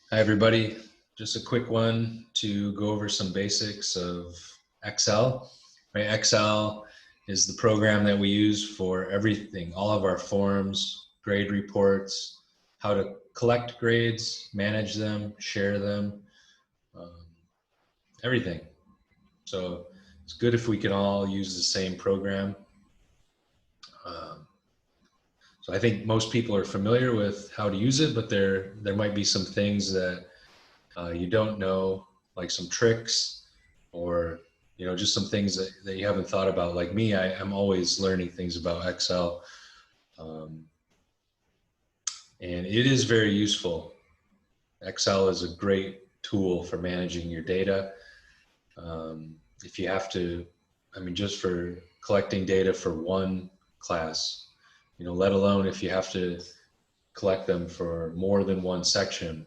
Hi, everybody. Just a quick one to go over some basics of Excel. Right? Excel is the program that we use for everything, all of our forms, grade reports, how to collect grades, manage them, share them, um, everything. So it's good if we can all use the same program. Um, so I think most people are familiar with how to use it, but there might be some things that you don't know, like some tricks or just some things that you haven't thought about. Like me, I'm always learning things about Excel, um, and it is very useful. Excel is a great tool for managing your data. If you have to, I mean, just for collecting data for one class, let alone if you have to collect them for more than one section,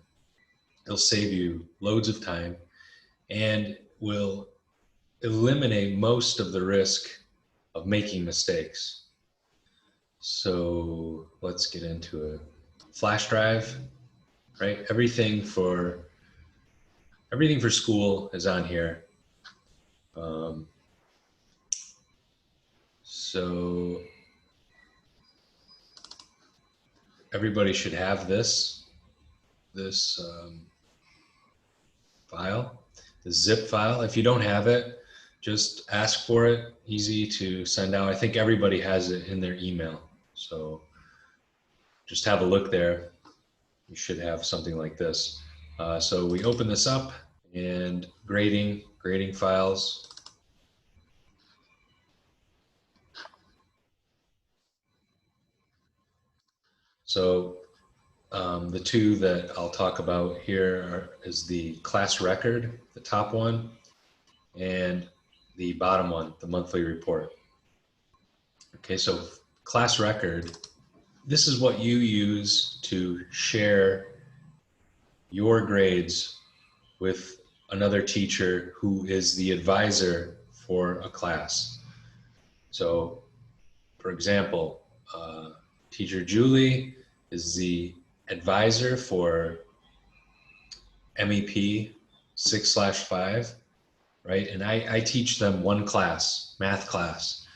it'll save you loads of time and will eliminate most of the risk of making mistakes. So let's get into it. Flash drive, right? Everything for school is on here. Um, so everybody should have this file, the zip file. If you don't have it, just ask for it. Easy to send out. I think everybody has it in their email. So just have a look there. You should have something like this. So we open this up and grading files. So the two that I'll talk about here is the class record, the top one, and the bottom one, the monthly report. Okay, so class record, this is what you use to share your grades with another teacher who is the advisor for a class. So, for example, teacher Julie is the advisor for MEP 6/5, right? And I teach them one class, math class.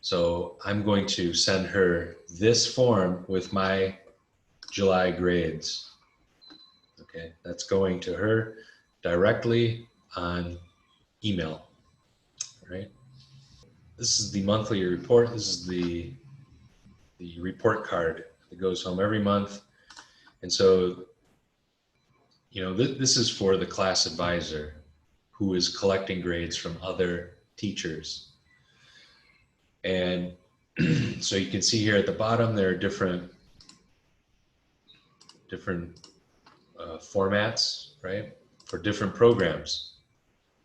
So I'm going to send her this form with my July grades. Okay, that's going to her directly on email, right? This is the monthly report. This is the report card that goes home every month. And so, this is for the class advisor who is collecting grades from other teachers. And so you can see here at the bottom, there are different formats, right, for different programs,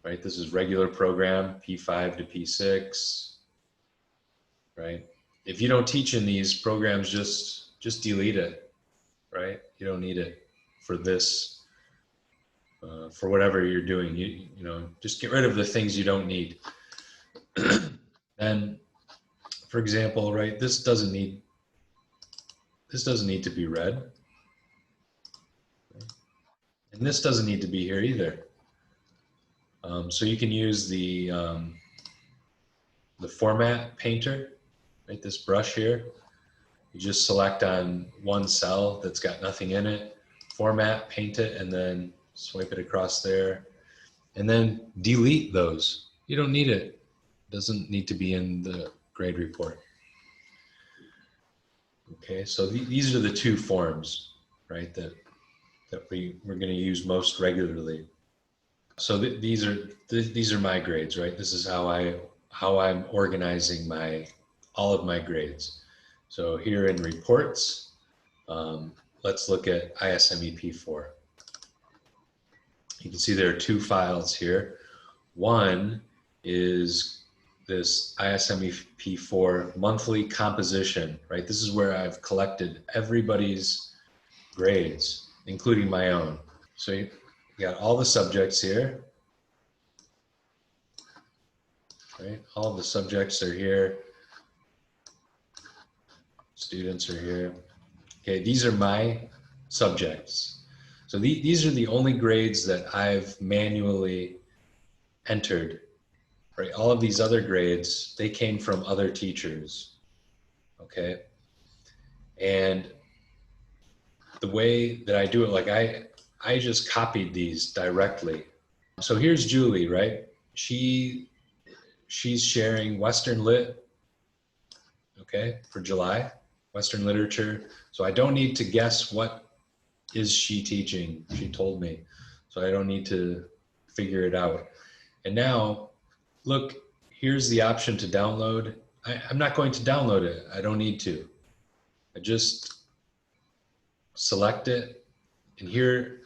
right? This is regular program, P5 to P6, right? If you don't teach in these programs, just delete it, right? You don't need it for this, for whatever you're doing. Just get rid of the things you don't need. And for example, right, this doesn't need to be read. And this doesn't need to be here either. So you can use the format painter, right? This brush here. You just select on one cell that's got nothing in it, format, paint it, and then swipe it across there. And then delete those. You don't need it. It doesn't need to be in the grade report. Okay, so these are the two forms, right, that we're going to use most regularly. So these are my grades, right? This is how I'm organizing all of my grades. So here in reports, let's look at ISMEP4. You can see there are two files here. One is this ISMEP4 monthly composition, right? This is where I've collected everybody's grades, including my own. So you got all the subjects here, right? All the subjects are here. Students are here. Okay, these are my subjects. So these are the only grades that I've manually entered, right? All of these other grades, they came from other teachers, okay? And the way that I do it, like I just copied these directly. So here's Julie, right? She's sharing Western Lit, okay, for July, Western literature. So I don't need to guess what is she teaching. She told me. So I don't need to figure it out. And now, look, here's the option to download. I'm not going to download it. I don't need to. I just select it. And here,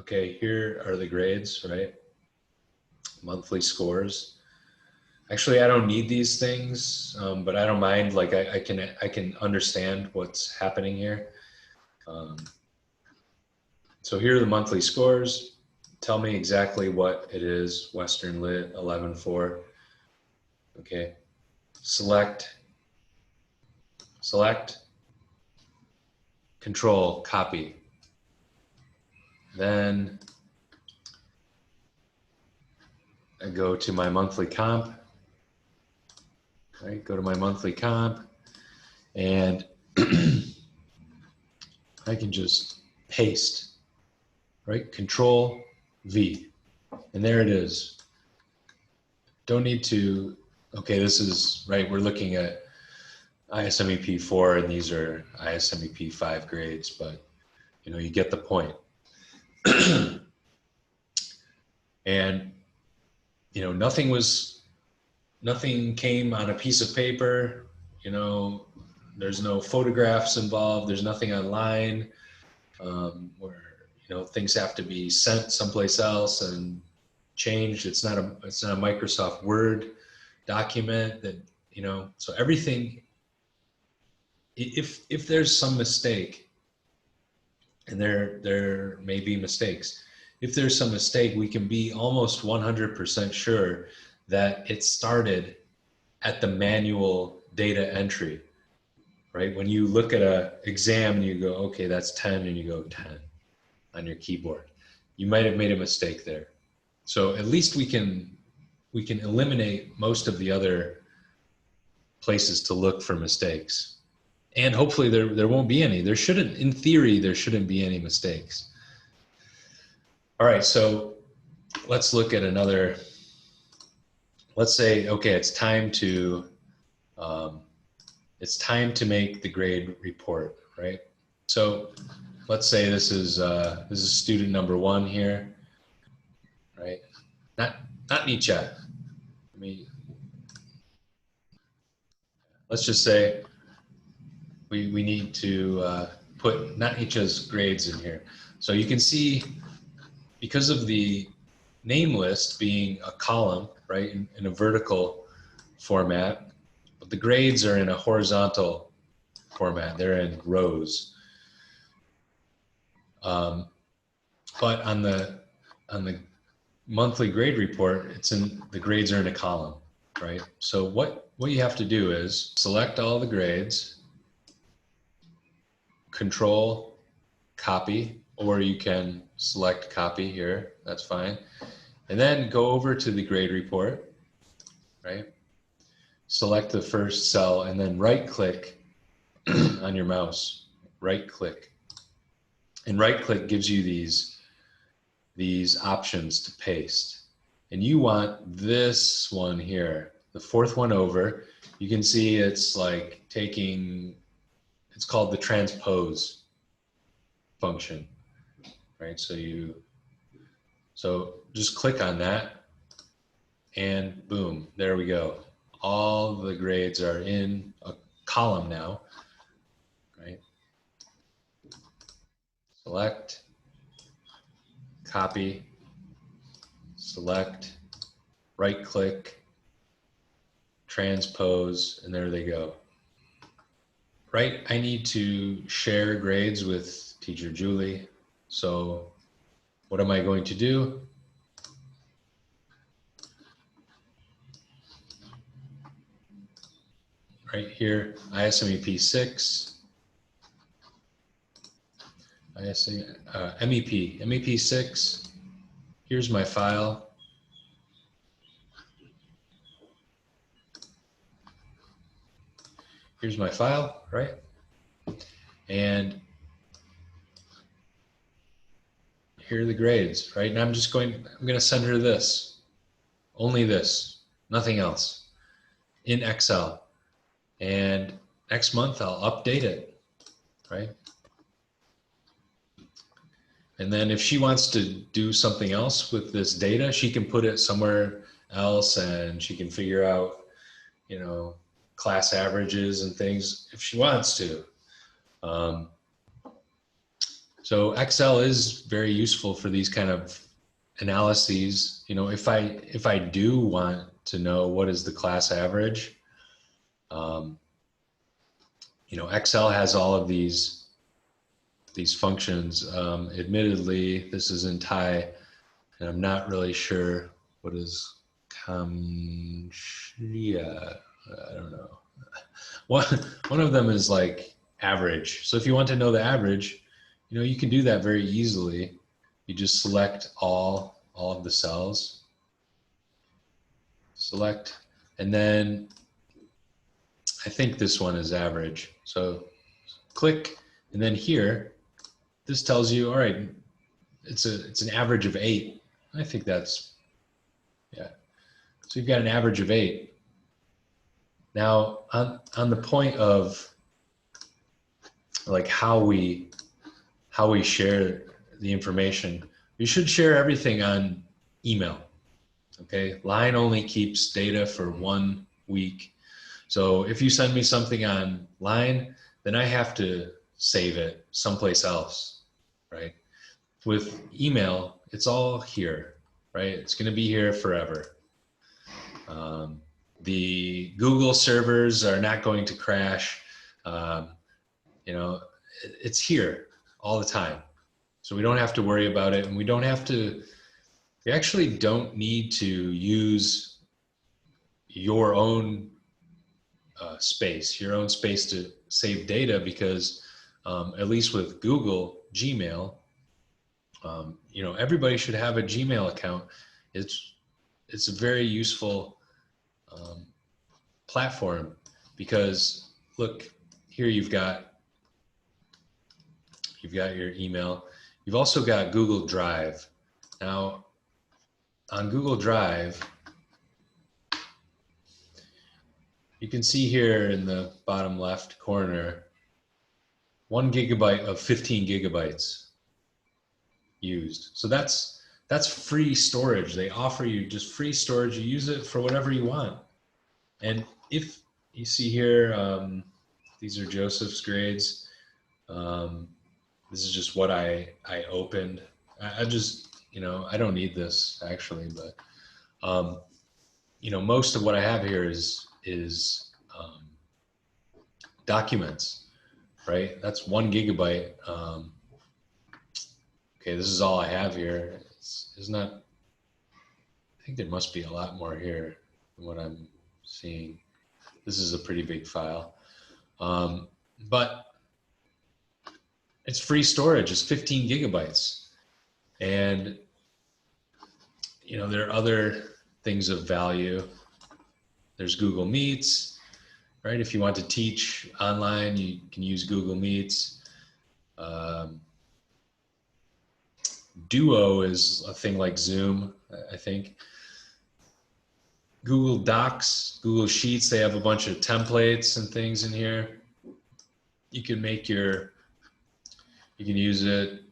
okay, here are the grades, right? Monthly scores. Actually, I don't need these things, but I don't mind. Like I can understand what's happening here. So here are the monthly scores. Tell me exactly what it is. Western Lit 11-4. Okay. Select, control, copy. Then I go to my monthly comp. Right, go to my monthly comp, and I can just paste, right? Control V, and there it is. Don't need to, okay, this is, right, we're looking at ISMEP 4, and these are ISMEP 5 grades, but you know, you get the point. And you know, nothing came on a piece of paper, you know, there's no photographs involved, there's nothing online, where, you know, things have to be sent someplace else and changed. It's not a Microsoft Word document that, you know, so everything, if there's some mistake, and there may be mistakes, if there's some mistake, we can be almost 100% sure that it started at the manual data entry, right? When you look at a exam and you go, okay, that's 10, and you go 10 on your keyboard, you might have made a mistake there. So at least we can eliminate most of the other places to look for mistakes. And hopefully there won't be any. There shouldn't, in theory, there shouldn't be any mistakes. All right, so let's look at another. Let's say, okay, it's time to make the grade report, right? So let's say this is student number 1 here, right? Not Nietzsche. Let's just say we need to put not Nietzsche's grades in here. So you can see, because of the name list being a column, right, in a vertical format, but the grades are in a horizontal format. They're in rows. But on the monthly grade report, the grades are in a column, right? So what you have to do is select all the grades, control copy, or you can select copy here, that's fine. And then go over to the grade report, right? Select the first cell and then right click on your mouse, right click. And right click gives you these options to paste. And you want this one here, the 4th one over. You can see it's like it's called the transpose function, right? So just click on that and boom, there we go. All the grades are in a column now, right? Select, copy, select, right click, transpose, and there they go. Right, I need to share grades with teacher Julie. So what am I going to do? Right here, ISMEP 6. MEP6. Here's my file. Here's my file, right? And here are the grades, right? And I'm going to send her this, only this, nothing else in Excel. And next month I'll update it, right? And then if she wants to do something else with this data, she can put it somewhere else and she can figure out, you know, class averages and things if she wants to. So Excel is very useful for these kind of analyses. You know, if I do want to know what is the class average, you know, Excel has all of these functions. Admittedly, this is in Thai, and I'm not really sure what is Kamshlia. I don't know. One of them is like average. So if you want to know the average, you know, you can do that very easily. You just select all of the cells, select, and then I think this one is average. So click, and then here, this tells you, all right, it's an average of 8. I think that's, yeah. So you've got an average of 8. Now on the point of like how we share the information, we should share everything on email. Okay, Line only keeps data for 1 week. So if you send me something on Line, then I have to save it someplace else, right? With email, it's all here, right? It's going to be here forever. The Google servers are not going to crash. You know, it's here all the time. So we don't have to worry about it, and we actually don't need to use your own space to save data, because at least with Google Gmail, you know, everybody should have a Gmail account. It's a very useful platform, because look here, you've got your email. You've also got Google Drive. Now on Google Drive, you can see here in the bottom left corner, 1 gigabyte of 15 gigabytes used. So that's free storage. They offer you just free storage. You use it for whatever you want. And if you see here, these are Joseph's grades. This is just what I opened. I just, you know, I don't need this actually, but you know, most of what I have here is documents, right? That's 1 gigabyte. Okay, this is all I have here. It's not, I think there must be a lot more here than what I'm seeing. This is a pretty big file. But it's free storage. It's 15 gigabytes. And, you know, there are other things of value. There's Google Meets, right? If you want to teach online, you can use Google Meets. Duo is a thing like Zoom, I think. Google Docs, Google Sheets, they have a bunch of templates and things in here. You can use it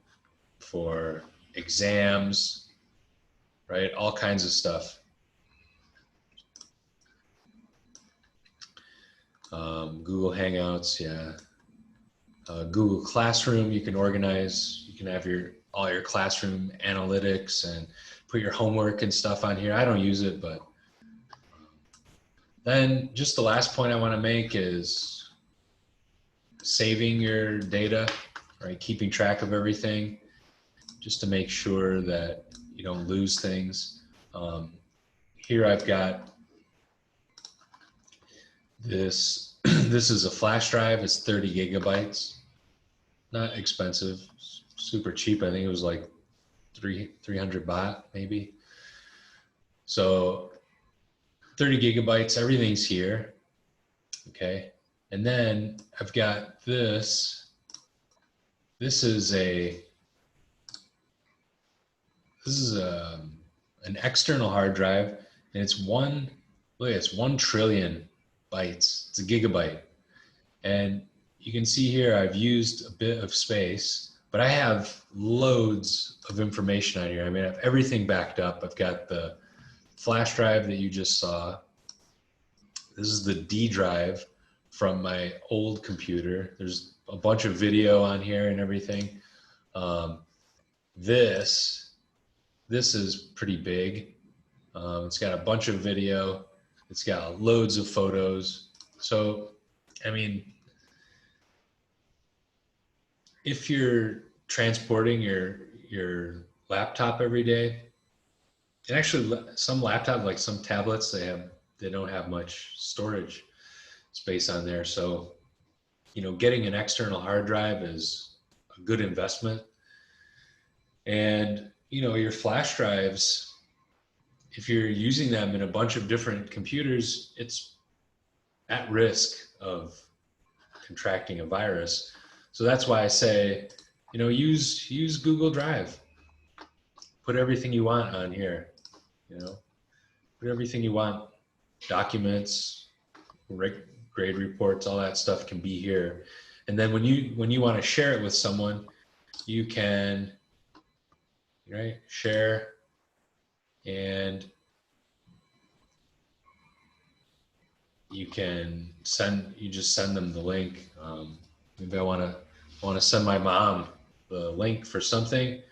for exams, right? All kinds of stuff. Google Hangouts, yeah. Google Classroom, you can organize, you can have all your classroom analytics and put your homework and stuff on here. I don't use it, but then just the last point I want to make is saving your data, right? Keeping track of everything, just to make sure that you don't lose things. Here I've got this. This is a flash drive. It's 30 gigabytes. Not expensive, super cheap. I think it was like 300 baht maybe. So 30 gigabytes, everything's here. Okay. And then I've got this. This is an external hard drive, and it's 1 trillion bytes. It's a gigabyte. And you can see here I've used a bit of space, but I have loads of information on here. I mean, I have everything backed up. I've got the flash drive that you just saw. This is the D drive from my old computer. There's a bunch of video on here and everything. This is pretty big. It's got a bunch of video. It's got loads of photos. So, I mean, if you're transporting your laptop every day, and actually some laptops, like some tablets, they don't have much storage space on there. So, you know, getting an external hard drive is a good investment. And, you know, your flash drives, if you're using them in a bunch of different computers, it's at risk of contracting a virus. So that's why I say, you know, use Google Drive. Put everything you want on here, you know, put everything you want, documents, grade reports, all that stuff can be here. And then when you want to share it with someone, you can, right, share, and you just send them the link. Maybe I want to send my mom the link for something.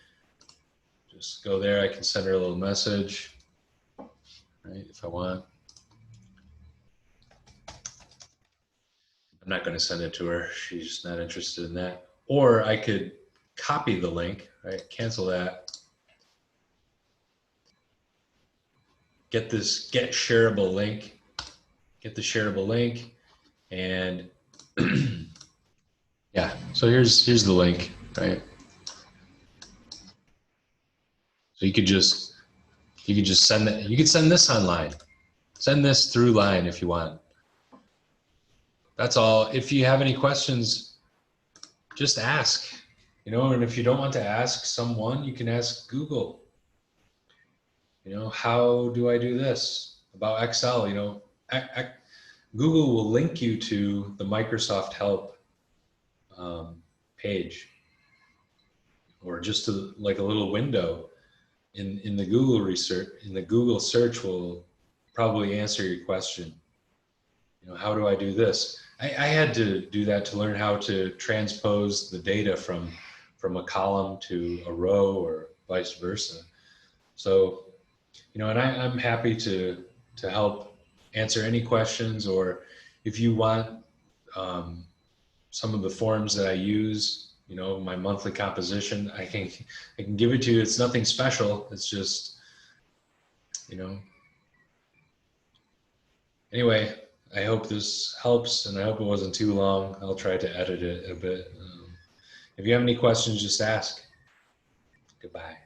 Just go there. I can send her a little message, right, if I want. I'm not going to send it to her. She's just not interested in that. Or I could copy the link, right? Cancel that. Get the shareable link, and yeah, so here's the link, right? So you could just send that. You could send this online. Send this through line if you want. That's all. If you have any questions, just ask, you know, and if you don't want to ask someone, you can ask Google. You know, how do I do this about Excel? You know, Google will link you to the Microsoft Help page, or just to like a little window in the Google research, in the Google search will probably answer your question. You know, how do I do this? I had to do that to learn how to transpose the data from a column to a row or vice versa. So, you know, and I'm happy to help answer any questions, or if you want some of the forms that I use, you know, my monthly composition, I can give it to you. It's nothing special. It's just, you know. Anyway, I hope this helps, and I hope it wasn't too long. I'll try to edit it a bit. If you have any questions, just ask. Goodbye.